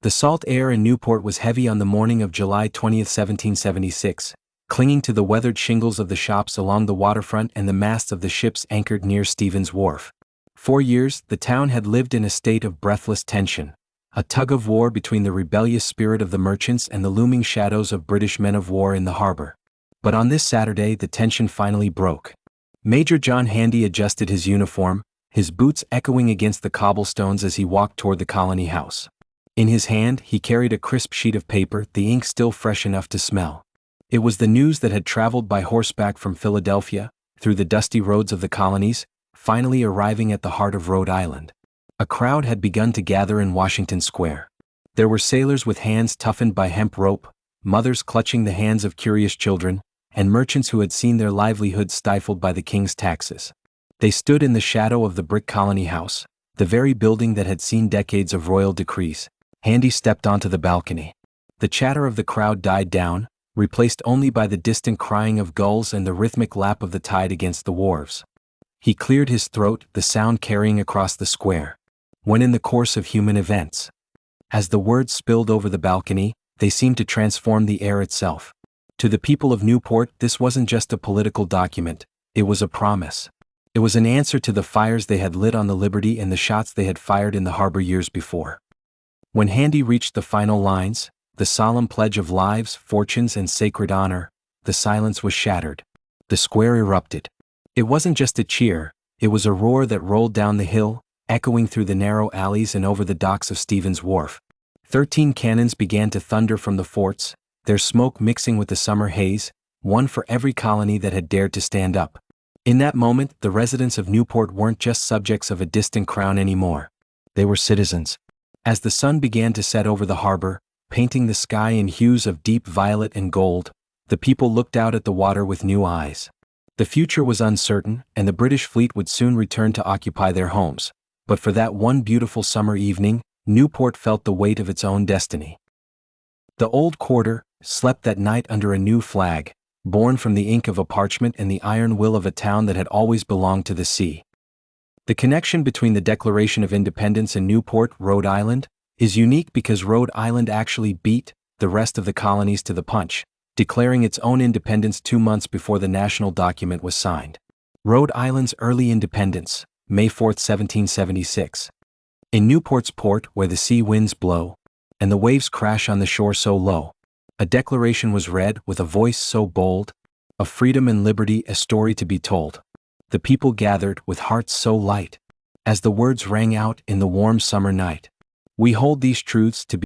The salt air in Newport was heavy on the morning of July 20, 1776, clinging to the weathered shingles of the shops along the waterfront and the masts of the ships anchored near Stephen's Wharf. For years, the town had lived in a state of breathless tension, a tug-of-war between the rebellious spirit of the merchants and the looming shadows of British men of war in the harbor. But on this Saturday the tension finally broke. Major John Handy adjusted his uniform, his boots echoing against the cobblestones as he walked toward the Colony House. In his hand he carried a crisp sheet of paper, the ink still fresh enough to smell. It was the news that had traveled by horseback from Philadelphia, through the dusty roads of the colonies, finally arriving at the heart of Rhode Island. A crowd had begun to gather in Washington Square. There were sailors with hands toughened by hemp rope, mothers clutching the hands of curious children, and merchants who had seen their livelihoods stifled by the king's taxes. They stood in the shadow of the brick Colony House, the very building that had seen decades of royal decrees. Handy stepped onto the balcony. The chatter of the crowd died down, replaced only by the distant crying of gulls and the rhythmic lap of the tide against the wharves. He cleared his throat, the sound carrying across the square. When in the course of human events. As the words spilled over the balcony, they seemed to transform the air itself. To the people of Newport, this wasn't just a political document, it was a promise. It was an answer to the fires they had lit on the Liberty and the shots they had fired in the harbor years before. When Handy reached the final lines, the solemn pledge of lives, fortunes, and sacred honor, the silence was shattered. The square erupted. It wasn't just a cheer, it was a roar that rolled down the hill, echoing through the narrow alleys and over the docks of Stephen's Wharf. 13 cannons began to thunder from the forts, their smoke mixing with the summer haze, one for every colony that had dared to stand up. In that moment, the residents of Newport weren't just subjects of a distant crown anymore. They were citizens. As the sun began to set over the harbor, painting the sky in hues of deep violet and gold, the people looked out at the water with new eyes. The future was uncertain, and the British fleet would soon return to occupy their homes. But for that one beautiful summer evening, Newport felt the weight of its own destiny. The old quarter slept that night under a new flag, born from the ink of a parchment and the iron will of a town that had always belonged to the sea. The connection between the Declaration of Independence and Newport, Rhode Island, is unique because Rhode Island actually beat the rest of the colonies to the punch, declaring its own independence 2 months before the national document was signed. Rhode Island's early independence, May 4, 1776. In Newport's port, where the sea winds blow, and the waves crash on the shore so low, a declaration was read with a voice so bold, of freedom and liberty a story to be told. The people gathered with hearts so light, as the words rang out in the warm summer night. We hold these truths to be